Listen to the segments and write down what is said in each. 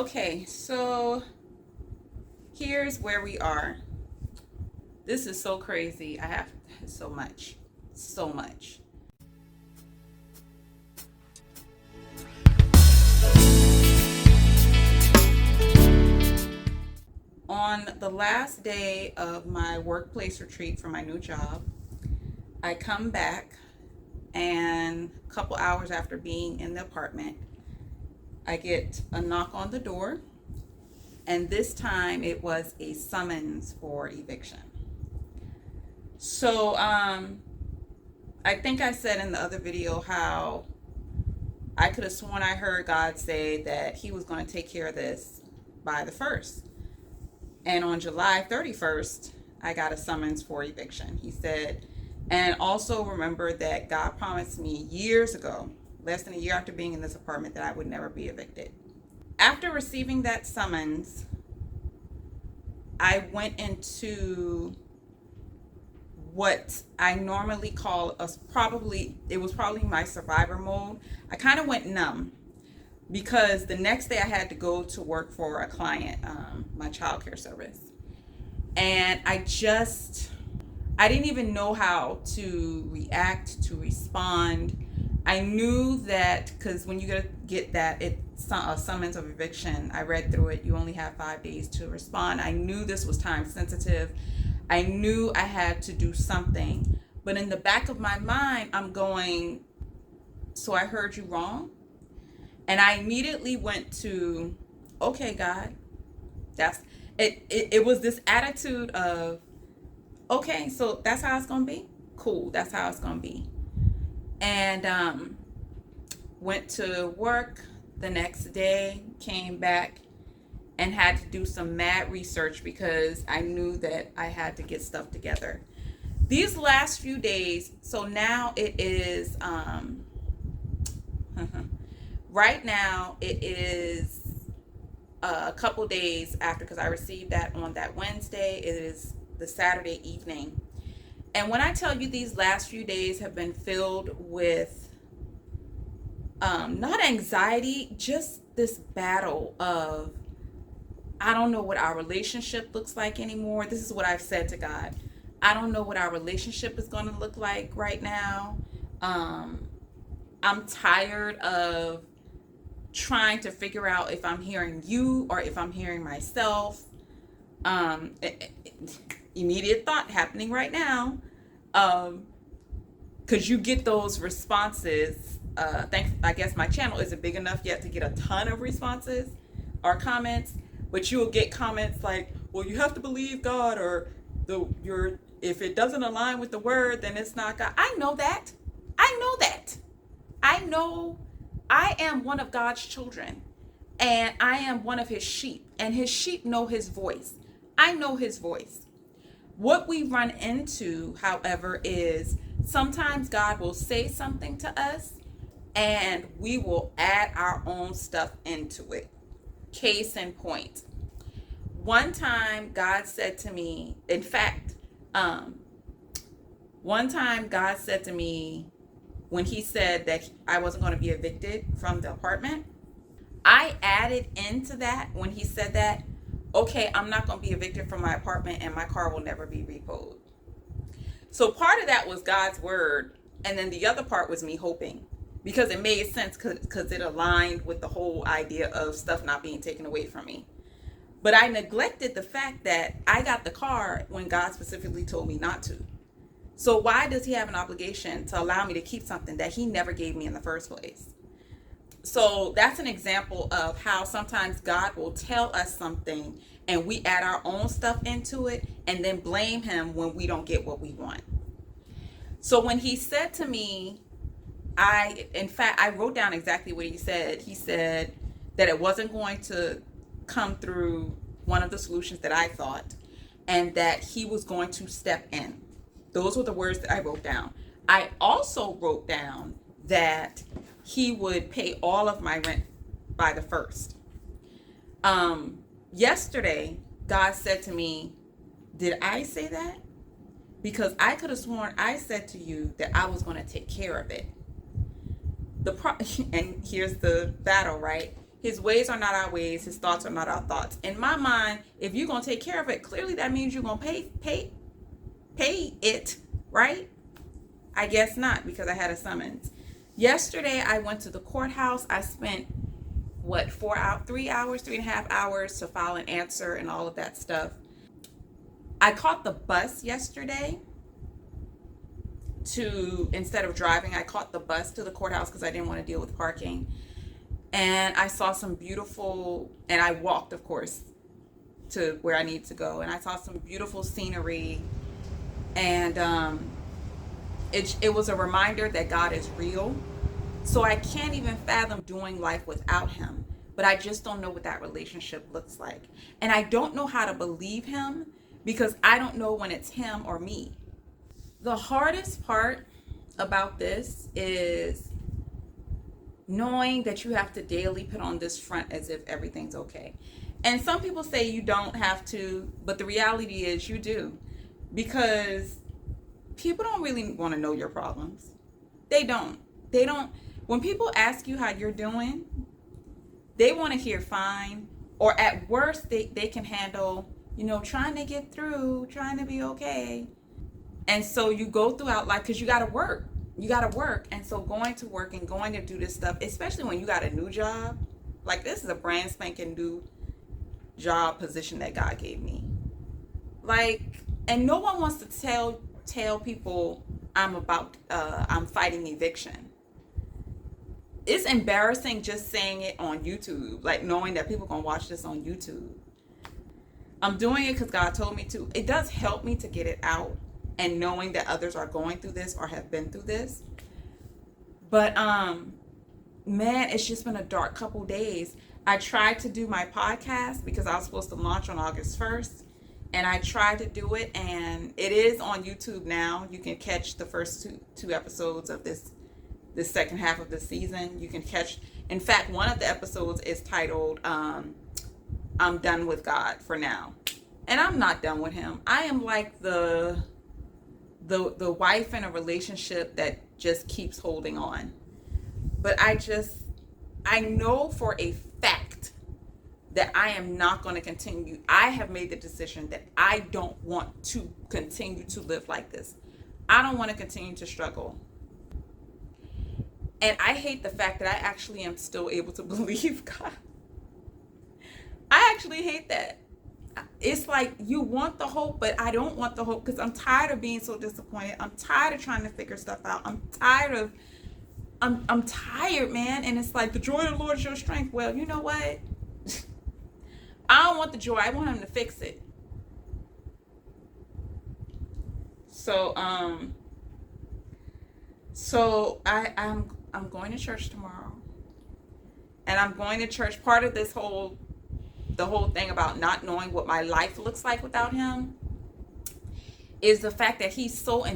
Okay, so here's where we are. This is so crazy. I have so much. So much. On the last day of my workplace retreat for my new job, I come back, and a couple hours after being in the apartment, I get a knock on the door, and this time it was a summons for eviction. So I think I said in the other video how I could have sworn I heard God say that he was going to take care of this by the 1st. And on July 31st, I got a summons for eviction. He said, and also remember that God promised me years ago, less than a year after being in this apartment, that I would never be evicted. After receiving that summons, I went into what I normally call it was probably my survivor mode. I kind of went numb because the next day I had to go to work for a client, my childcare service. And I didn't even know how to react, to respond. I knew that because when you get that, it's a summons of eviction. I read through it. You only have 5 days to respond. I knew this was time sensitive. I knew I had to do something. But in the back of my mind, I'm going, so I heard you wrong? And I immediately went to, okay, God, that's it. It was this attitude of, okay, so that's how it's going to be? Cool, that's how it's going to be. And went to work the next day, came back, and had to do some mad research because I knew that I had to get stuff together. These last few days, so now it is, right now it is a couple days after, because I received that on that Wednesday. It is the Saturday evening. And when I tell you these last few days have been filled with not anxiety, just this battle of, I don't know what our relationship looks like anymore. This is what I've said to God. I don't know what our relationship is going to look like right now. I'm tired of trying to figure out if I'm hearing you or if I'm hearing myself. Immediate thought happening right now. Because you get those responses. I guess my channel isn't big enough yet to get a ton of responses or comments. But you'll get comments like, well, you have to believe God, or if it doesn't align with the word, then it's not God. I know that. I know I am one of God's children, and I am one of his sheep, and his sheep know his voice. I know his voice. What we run into, however, is sometimes God will say something to us and we will add our own stuff into it. Case in point. One time God said to me, in fact, one time God said to me, when he said that I wasn't going to be evicted from the apartment, I added into that when he said that, okay, I'm not going to be evicted from my apartment and my car will never be repoed. So part of that was God's word. And then the other part was me hoping, because it made sense because it aligned with the whole idea of stuff not being taken away from me. But I neglected the fact that I got the car when God specifically told me not to. So why does he have an obligation to allow me to keep something that he never gave me in the first place? So that's an example of how sometimes God will tell us something and we add our own stuff into it and then blame him when we don't get what we want. So when he said to me, I wrote down exactly what he said. He said that it wasn't going to come through one of the solutions that I thought, and that he was going to step in. Those were the words that I wrote down. I also wrote down that he would pay all of my rent by the 1st. Yesterday, God said to me, did I say that? Because I could have sworn I said to you that I was going to take care of it. And here's the battle, right? His ways are not our ways. His thoughts are not our thoughts. In my mind, if you're going to take care of it, clearly that means you're going to pay it, right? I guess not, because I had a summons. Yesterday, I went to the courthouse. I spent, 3.5 hours to file an answer and all of that stuff. I caught the bus yesterday instead of driving, I caught the bus to the courthouse because I didn't want to deal with parking. And I saw some beautiful, and I walked, of course, to where I need to go. And I saw some beautiful scenery. And it was a reminder that God is real. So I can't even fathom doing life without him. But I just don't know what that relationship looks like. And I don't know how to believe him because I don't know when it's him or me. The hardest part about this is knowing that you have to daily put on this front as if everything's okay. And some people say you don't have to, but the reality is you do. Because people don't really want to know your problems. They don't. When people ask you how you're doing, they want to hear fine. Or at worst, they can handle, trying to get through, trying to be okay. And so you go throughout life because you got to work. And so going to work and going to do this stuff, especially when you got a new job, like this is a brand spanking new job position that God gave me. And no one wants to tell people I'm fighting eviction. It's embarrassing just saying it on YouTube, like knowing that people gonna watch this on YouTube. I'm doing it because God told me to. It does help me to get it out and knowing that others are going through this or have been through this. But man, it's just been a dark couple days. I tried to do my podcast because I was supposed to launch on August 1st. And I tried to do it, and it is on YouTube now. You can catch the first two episodes of this second half of the season. You can catch, in fact, one of the episodes is titled, I'm done with God for now. And I'm not done with him. I am like the wife in a relationship that just keeps holding on. But I know for a fact that I am not going to continue. I have made the decision that I don't want to continue to live like this. I don't want to continue to struggle. And I hate the fact that I actually am still able to believe God. I actually hate that. It's like you want the hope, but I don't want the hope because I'm tired of being so disappointed. I'm tired of trying to figure stuff out. I'm tired, man. And it's like the joy of the Lord is your strength. Well, you know what? I don't want the joy. I want him to fix it. So I'm going to church tomorrow. And I'm going to church. Part of the whole thing about not knowing what my life looks like without him is the fact that he's so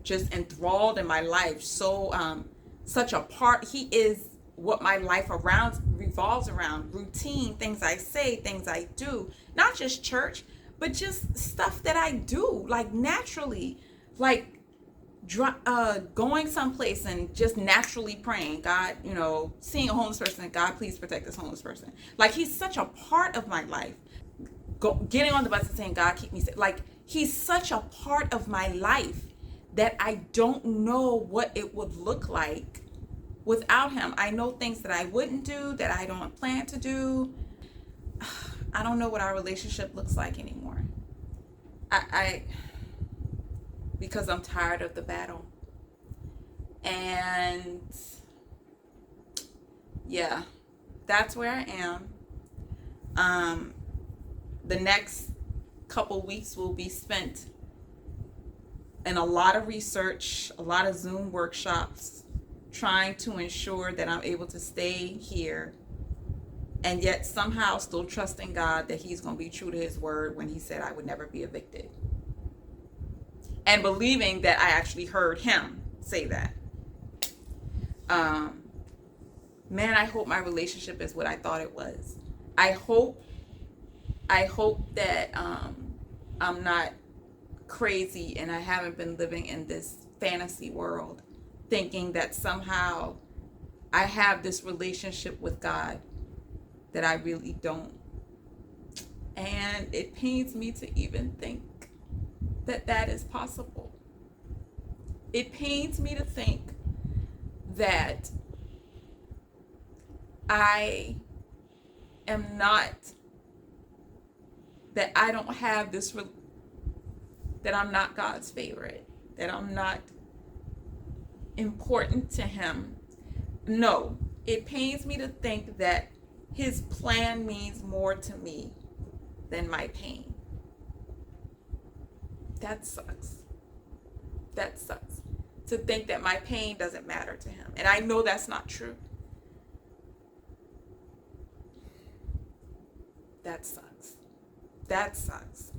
just enthralled in my life. So such a part. He is what my life revolves around. Routine, things I say, things I do. Not just church, but just stuff that I do, like naturally, like going someplace and just naturally praying, God, seeing a homeless person, God, please protect this homeless person. Like he's such a part of my life. Getting on the bus and saying, God, keep me safe. Like he's such a part of my life that I don't know what it would look like without him. I know things that I wouldn't do, that I don't plan to do. I don't know what our relationship looks like anymore. Because I'm tired of the battle. And yeah, that's where I am. The next couple weeks will be spent in a lot of research, a lot of Zoom workshops, trying to ensure that I'm able to stay here and yet somehow still trusting God that he's going to be true to his word when he said I would never be evicted. And believing that I actually heard him say that. Man, I hope my relationship is what I thought it was. I hope that I'm not crazy and I haven't been living in this fantasy world thinking that somehow I have this relationship with God that I really don't. And it pains me to even think that that is possible. It pains me to think that I am not, that I don't have this, that I'm not God's favorite, that I'm not important to him. No, it pains me to think that his plan means more to me than my pain. That sucks. That sucks. To think that my pain doesn't matter to him. And I know that's not true. That sucks. That sucks.